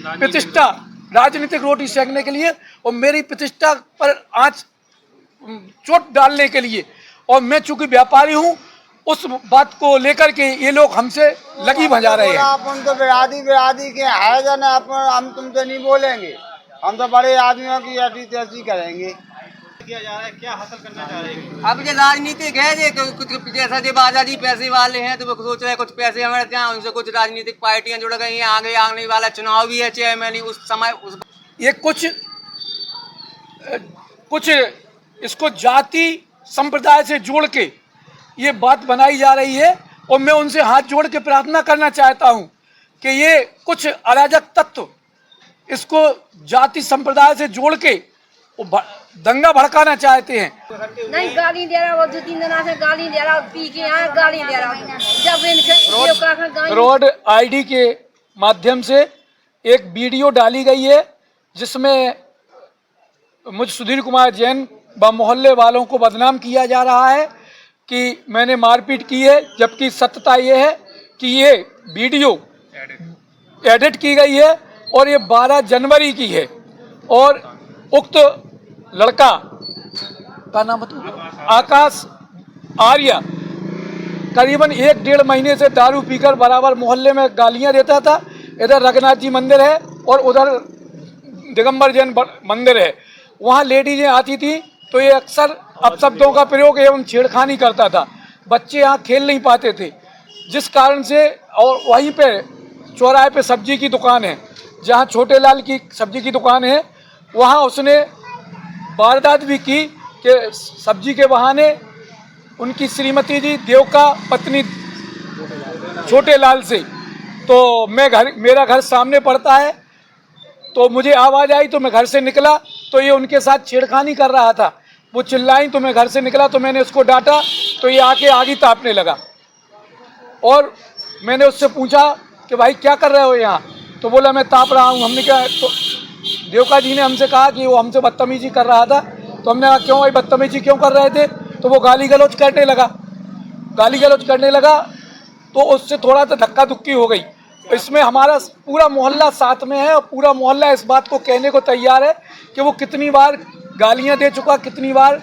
प्रतिष्ठा, राजनीतिक रोटी सेकने के लिए और मेरी प्रतिष्ठा पर आंच चोट डालने के लिए। और मैं चूंकि व्यापारी हूँ, उस बात को लेकर के ये लोग हमसे लगी भजा रहे हैं। अपन तो बिरादी के है जन, हम तुमसे नहीं बोलेंगे, हम तो बड़े आदमियों की ऐसी तैसी करेंगे। किया जा रहा है, क्या हासिल करना चाह रहे हैं? अब ये राजनीतिक है, ये कुछ जैसा जब आजादी पैसे वाले हैं तो वो सोच रहे हैं कुछ पैसे हमारे यहाँ, उनसे कुछ राजनीतिक पार्टियां जुड़ गई हैं, आगे आने वाला चुनाव भी है चेयरमैन उस समय ये कुछ इसको जाति संप्रदाय से जोड़ के ये बात बनाई जा रही है। और मैं उनसे हाथ जोड़ के प्रार्थना करना चाहता हूँ कि ये कुछ अराजक तत्व इसको जाति संप्रदाय से जोड़ के दंगा भड़काना चाहते हैं। नहीं गाली दे रहा, वो 2-3 दिन से गाली दे रहा, पी के आए गाली दे रहा। जब इनके रोड आईडी के माध्यम से एक वीडियो डाली गई है जिसमें मुझ सुधीर कुमार जैन व मोहल्ले वालों को बदनाम किया जा रहा है कि मैंने मारपीट की है, जबकि सत्यता ये है कि ये वीडियो एडिट की गई है और ये 12 जनवरी की है। और उक्त लड़का का नाम आकाश आर्य करीबन 1-1.5 महीने से दारू पीकर बराबर मोहल्ले में गालियां देता था। इधर रघुनाथ जी मंदिर है और उधर दिगंबर जैन मंदिर है, वहाँ लेडीजें आती थी तो ये अक्सर अपशब्दों का प्रयोग एवं छेड़खानी करता था। बच्चे यहाँ खेल नहीं पाते थे, जिस कारण से। और वहीं पे चौराहे पे सब्जी की दुकान है, जहाँ छोटे लाल की सब्जी की दुकान है, वहाँ उसने वारदात भी की कि सब्जी के बहाने उनकी श्रीमती जी देवका पत्नी छोटे लाल से, तो मेरा घर सामने पड़ता है, तो मुझे आवाज़ आई तो मैं घर से निकला तो ये उनके साथ छेड़खानी कर रहा था। वो चिल्लाई तो मैं घर से निकला तो मैंने उसको डांटा तो ये आके आगे तापने लगा। और मैंने उससे पूछा कि भाई क्या कर रहे हो यहाँ, तो बोला मैं ताप रहा हूँ। हमने क्या, तो देवका जी ने हमसे कहा कि वो हमसे बदतमीजी कर रहा था। तो हमने कहा क्यों भाई बदतमीजी क्यों कर रहे थे, तो वो गाली गलौज करने लगा तो उससे थोड़ा सा धक्का धुक्की हो गई। इसमें हमारा पूरा मोहल्ला साथ में है और पूरा मोहल्ला इस बात को कहने को तैयार है कि वो कितनी बार गालियां दे चुका, कितनी बार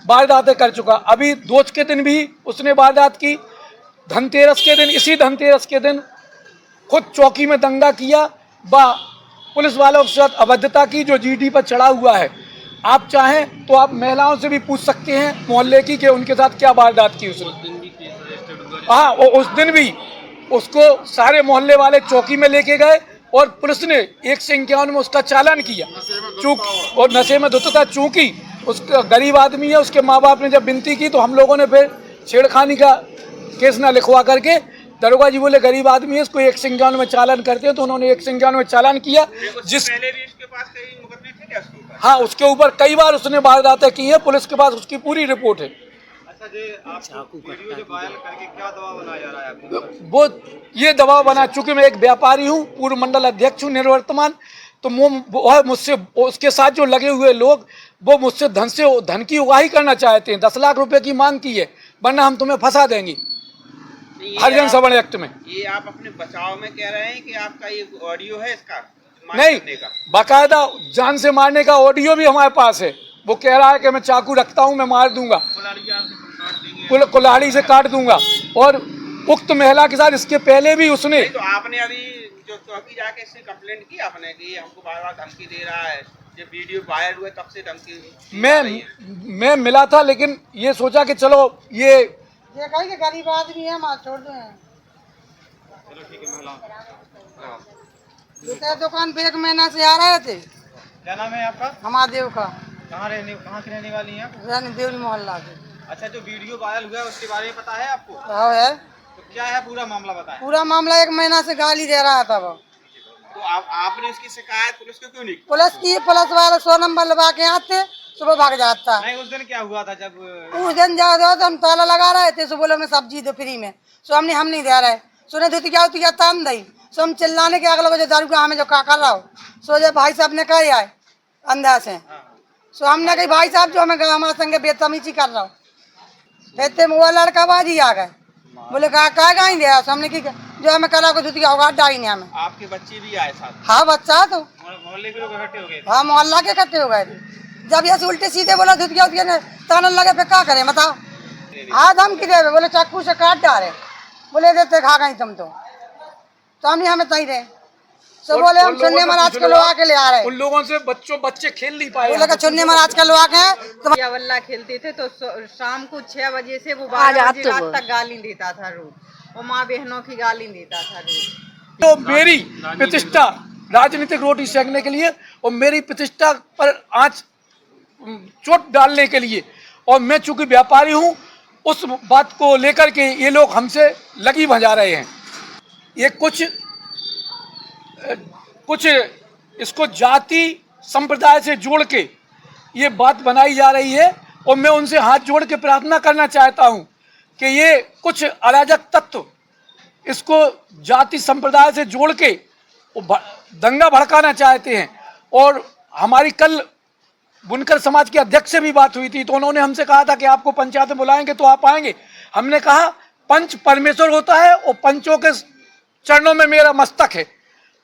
वारदातें कर चुका। अभी दोज के दिन भी उसने वारदात की, धनतेरस के दिन, इसी धनतेरस के दिन खुद चौकी में दंगा किया व पुलिस वालों के साथ अभद्रता की, जो जीडी पर चढ़ा हुआ है। आप चाहें तो आप महिलाओं से भी पूछ सकते हैं मोहल्ले की कि उनके साथ क्या वारदात की उसने। हाँ, उस दिन भी उसको सारे मोहल्ले वाले चौकी में लेके गए और पुलिस ने 151 में उसका चालान किया। और नशे में धुत था, चूंकि उसका गरीब आदमी है, उसके माँ बाप ने जब विनती की तो हम लोगों ने फिर छेड़खानी का केस ना लिखवा करके, दरोगा जी बोले गरीब आदमी है, इसको 151 में चालान करते हैं, तो उन्होंने 151 में चालान किया। जिस पहले भी उसके पास कई मुकदमे थे क्या उसके ऊपर? हाँ, उसके ऊपर कई बार उसने वारदातें की है, पुलिस के पास उसकी पूरी रिपोर्ट है। वीडियो जो वायरल करके क्या दबाव बनाया जा रहा है आपको? वो ये दबाव बना, चूंकि मैं एक व्यापारी हूँ, पूर्व मंडल अध्यक्ष हूँ निवर्तमान, तो मुझसे उसके साथ जो लगे हुए लोग वो मुझसे धन की उगाही करना चाहते हैं। 10 लाख रुपए की मांग की है, वरना हम तुम्हें फंसा देंगे हरिजन सवर्ण एक्ट में। ये आप अपने बचाव में कह रहे हैं कि आपका ये ऑडियो है इसका? नहीं, बाकायदा जान से मारने का ऑडियो भी हमारे पास है। वो कह रहा है कि मैं चाकू रखता हूँ, मैं मार दूंगा, कुल्हाड़ी से काट दूंगा। और उक्त महिला के साथ इसके पहले भी उसने। तो आपने अभी जो चौकी जाके इससे कंप्लेंट की आपने कि हमको बार बार धमकी दे रहा है, ये वीडियो वायरल हुए तब से धमकी? मैं मिला था, लेकिन ये सोचा कि चलो ये कहीं के गरीब आदमी है, मार छोड़ दो। चलो ठीक है। महिला दुकान पे 1 महीना से आ रहे थे। क्या नाम है आपका? हमादेव का। कहाँ की रहने वाली हैं आप? रानी देवली मोहल्ला से। अच्छा, जो वीडियो वायरल हुआ है उसके बारे में पता है आपको? हाँ है। तो क्या है पूरा मामला बताएं। पूरा मामला 1 महीना से गाली दे रहा था वो। तो आपने इसकी शिकायत पुलिस को क्यों नहीं की? पुलिस वाले 100 नंबर लगा के आते, सुबह भाग जाता। नहीं, उस दिन क्या हुआ था जब? उस दिन जाओ तो हम ताला लगा रहे थे, सो बोले मैं सब्जी दो फ्री में, सो हम नहीं दे रहे। सुने धोती क्या तान दई, सो हम चिल्लाने के अगले बजे दारू का हमें जो का कर रहा हो, सो जब भाई साहब ने कही आए अंधा से, सो हमने कही भाई साहब जो हमारे संगे बेतमीजी कर रहा हो। कहते वो लड़का बाजी आ गए, बोले कहा गई दे, हमने की जो हमें कला को धुतिया होगा डाई ने हमें। आपके बच्चे भी आए साथ? हाँ बच्चा तो मोहल्ले के लोग इकट्ठे हो गए? हाँ मोहल्ला के इकट्ठे हो गए थे। जब ये उल्टे सीधे बोला धुतिया उतिया ने तानन लगे पे क्या करे बताओ। हाँ धमकी दे बोले चाकू से काट डाले, बोले देते खा गई तुम तो हम हमें तई रहे। तो बोले हम चुन्नी महाराज के लोग आके ले आ रहे। उन लोगों से बच्चे खेल नहीं पाए। बोले चुन्नी महाराज के लोग आके तो वल्ला खेलते थे तो शाम को 6 बजे से वो 12 बजे रात तक गाली देता था रोज, और माँ बहनों की गाली देता था रोज। तो मेरी प्रतिष्ठा राजनीतिक रोटी सेकने के लिए और मेरी प्रतिष्ठा पर आंच चोट डालने के लिए, और मैं चूंकि व्यापारी हूं उस बात को लेकर के ये लोग हमसे लगी भजा रहे हैं। ये कुछ इसको जाति संप्रदाय से जोड़ के ये बात बनाई जा रही है, और मैं उनसे हाथ जोड़ के प्रार्थना करना चाहता हूं कि ये कुछ अराजक तत्व इसको जाति संप्रदाय से जोड़ के दंगा भड़काना चाहते हैं। और हमारी कल बुनकर समाज के अध्यक्ष से भी बात हुई थी, तो उन्होंने हमसे कहा था कि आपको पंचायत में बुलाएंगे तो आप आएंगे। हमने कहा पंच परमेश्वर होता है और पंचों के चरणों में मेरा मस्तक है,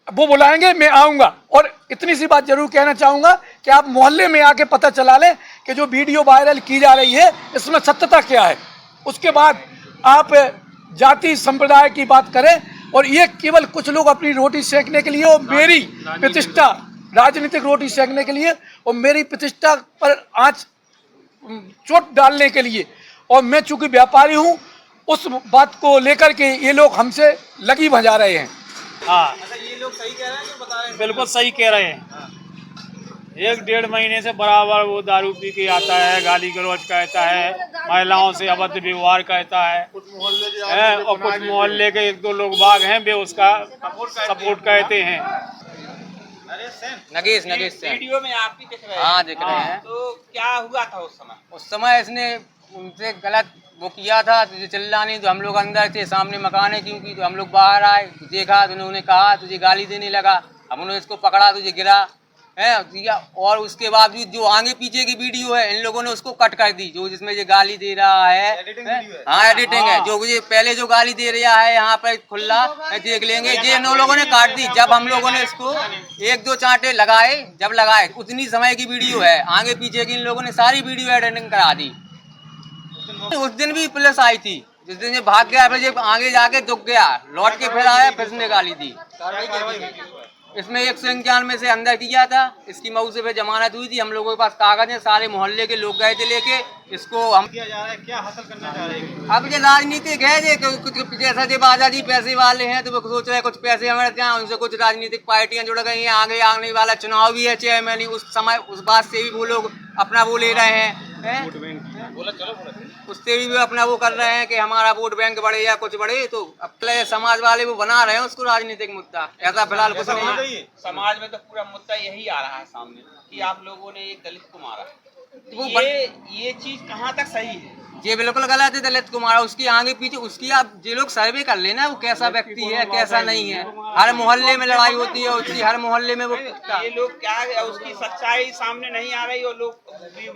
वो बुलाएंगे मैं आऊँगा। और इतनी सी बात जरूर कहना चाहूँगा कि आप मोहल्ले में आके पता चला लें कि जो वीडियो वायरल की जा रही है इसमें सत्यता क्या है। उसके बाद आप जाति संप्रदाय की बात करें, और ये केवल कुछ लोग अपनी रोटी सेकने के लिए और मेरी प्रतिष्ठा राजनीतिक रोटी सेकने के लिए और मेरी प्रतिष्ठा पर आंच चोट डालने के लिए, और मैं चूंकि व्यापारी हूं उस बात को लेकर के ये लोग हमसे लगी भजा रहे हैं। हाँ ये लोग सही कह रहे हैं जो बता रहे हैं? बिल्कुल सही कह रहे हैं। 1-1.5 महीने से बराबर वो दारू पी के आता है, गाली गलौज कहता है, महिलाओं से अभद्र व्यवहार कहता है, और कुछ मोहल्ले के 1-2 लोग बाग हैं वे उसका सपोर्ट कहते हैं। नगेश से वीडियो में आप भी दिख रहे हैं? हाँ दिख रहे हैं। तो क्या हुआ था उस समय? उस समय इसने उनसे गलत वो किया था, तुझे चिल्लाने, तो हम लोग अंदर थे, सामने मकान है क्योंकि, तो हम लोग बाहर आए, देखा तो उन्होंने कहा तुझे गाली देने लगा। हम उन्होंने इसको पकड़ा, तुझे गिरा है, और उसके बाद भी जो आगे पीछे की वीडियो है इन लोगों ने उसको कट कर दी, जो जिसमें ये गाली दे रहा है। हाँ एडिटिंग है, जो ये पहले जो गाली दे रहा है यहाँ पर खुला देख लेंगे, ये इन लोगों ने काट दी। जब हम लोगों ने इसको 1-2 चांटे लगाए, जब लगाए उतनी समय की वीडियो है, आगे पीछे की इन लोगों ने सारी वीडियो एडिटिंग करा दी। उस दिन भी पुलिस आई थी, जिस दिन ये भाग गया, फिर ये आगे जाके दुख गया, लौट के फिर आया, फिर उसने गाली दी। इसमें 191 से अंदर किया था, इसकी मऊ से फिर जमानत हुई थी। हम लोगों के पास कागज है, सारे मोहल्ले के लोग गए थे लेके इसको। हम किया जा रहा है, क्या हासिल करना चाह रहे हैं? अब ये राजनीतिक है, ये कुछ जैसा जो आजादी पैसे वाले हैं, तो वो सोच रहे कुछ पैसे हमारे यहाँ, उनसे कुछ राजनीतिक पार्टियां जुड़ गई हैं। आगे वाला चुनाव भी है चेयरमैन, उस समय उस बात से भी वो लोग अपना वो ले रहे हैं, उससे भी अपना वो कर रहे हैं कि हमारा वोट बैंक बढ़े या कुछ बढ़े। तो अब समाज वाले वो बना रहे हैं उसको राजनीतिक मुद्दा, ऐसा फिलहाल कुछ नहीं है। समाज में तो पूरा मुद्दा यही आ रहा है सामने कि आप लोगों ने एक दलित को मारा। ये चीज कहाँ तक सही है? ये बिल्कुल गलत है। दलित को मारा, उसकी आगे पीछे उसकी आप ये लोग सर्वे कर लेना, वो कैसा व्यक्ति है कैसा नहीं है। हर मोहल्ले में लड़ाई होती है उसकी, हर मोहल्ले में वो ये लोग क्या है, उसकी सच्चाई सामने नहीं आ रही और लोग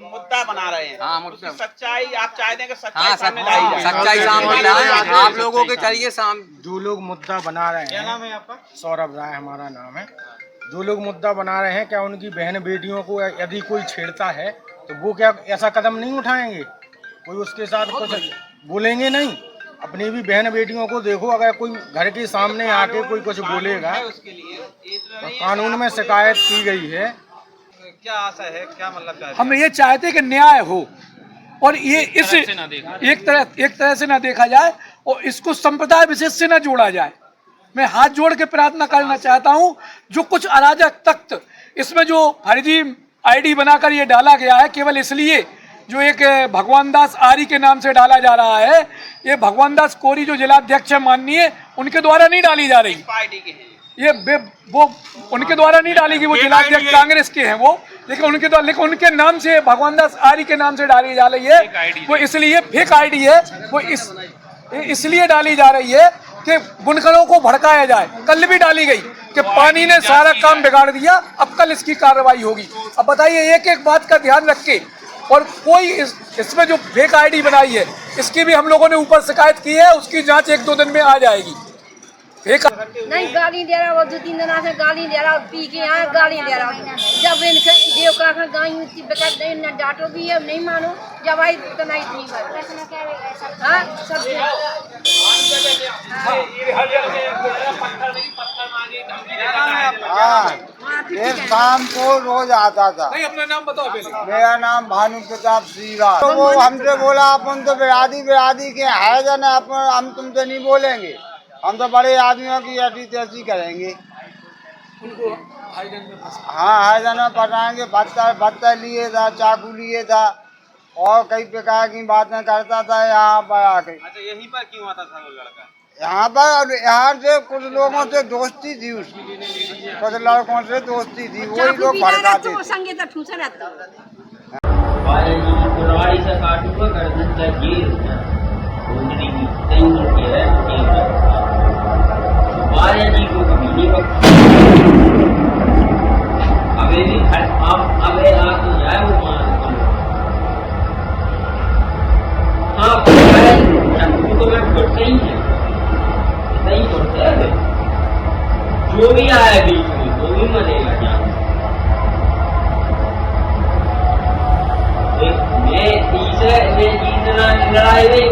मुद्दा बना रहे हैं। हाँ, मुद्दा। सच्चाई आप चाहते हैं कि हाँ सच्चाई सामने लाई जाए। सच्चाई सामने लाए, आप लोगों के चलिए जो लोग मुद्दा बना रहे हैं। क्या नाम है आपका? सौरभ राय हमारा नाम है। जो लोग मुद्दा बना रहे हैं, क्या उनकी बहन बेटियों को यदि कोई छेड़ता है तो वो क्या ऐसा कदम नहीं उठाएंगे? कोई उसके साथ कुछ बोलेंगे नहीं? अपनी भी बहन बेटियों को देखो, अगर कोई घर के सामने आके कोई कुछ बोलेगा तो कानून में शिकायत की गई है। क्या आशा है, क्या मतलब? हम ये चाहते हैं कि न्याय हो और ये इस एक तरह से ना देखा जाए और इसको संप्रदाय विशेष से ना जोड़ा जाए। मैं हाथ जोड़ के प्रार्थना करना चाहता हूं, जो कुछ अराजक तत्व इसमें जो फर्जी आईडी बनाकर ये डाला गया है, केवल इसलिए जो एक भगवान दास आर्य के नाम से डाला जा रहा है, ये भगवान दास कोरी जो जिलाध्यक्ष है माननीय, उनके द्वारा नहीं डाली जा रही। ये वो उनके द्वारा नहीं डाली गई, वो जिलाध्यक्ष कांग्रेस के हैं वो, लेकिन उनके नाम से भगवान दास आर्य के नाम से डाली जा रही है। वो इसलिए फेक आईडी है, वो इसलिए डाली जा रही है कि बुनकरों को भड़काया जाए। कल भी डाली गई कि पानी ने सारा काम बिगाड़ दिया, अब कल इसकी कार्रवाई होगी। अब बताइए, एक एक बात का ध्यान रख के, और कोई इसमें जो फेक आईडी बनाई है इसकी भी हम लोगों ने ऊपर शिकायत की है, उसकी जांच 1-2 दिन में आ जाएगी। फेंका। नहीं गाली दे रहा वो 2-3 दिन से गाली दे रहा पी के आए गाली दे रहा जब इनके देव का गाय इतनी बेकार नहीं ना डांटो भी है नहीं मानो जब आई इतना इतनी बात हाँ सब ये शाम को रोज आता था। नहीं अपना नाम बताओ पहले। मेरा नाम भानु प्रताप श्रीवाल। तो वो हमसे बोला अपन तो बिरादी के है जन, अपन हम तुमसे नहीं बोलेंगे, हम तो बड़े आदमियों की ऐसी तैसी करेंगे। उनको हाईजन में फंसा। हाँ हाईजन में फंसाएंगे। पत्थर लिए था, चाकू लिए था और कई प्रकार की बातें करता था यहाँ पर आके। अच्छा यहीं पर क्यों आता था वो लड़का? यहाँ पर यहाँ से कुछ लोगों से दोस्ती थी उसकी, कुछ लड़कों से दोस्ती थी, वही लोग भड़काते थे। संगीत ठूसा रहता कुल्हाड़ी से काटूंगा गर्दन से गिर घूमने की कई उनकी है बारे जी को कभी नहीं पकड़ा। अबे भी अबे आ तो जाए वो मान हाँ तो मैं खुद सही है सही करते हैं। जो भी आया बीच में वो भी मरेगा जान। मैं तीसरे में जीतना लड़ाई में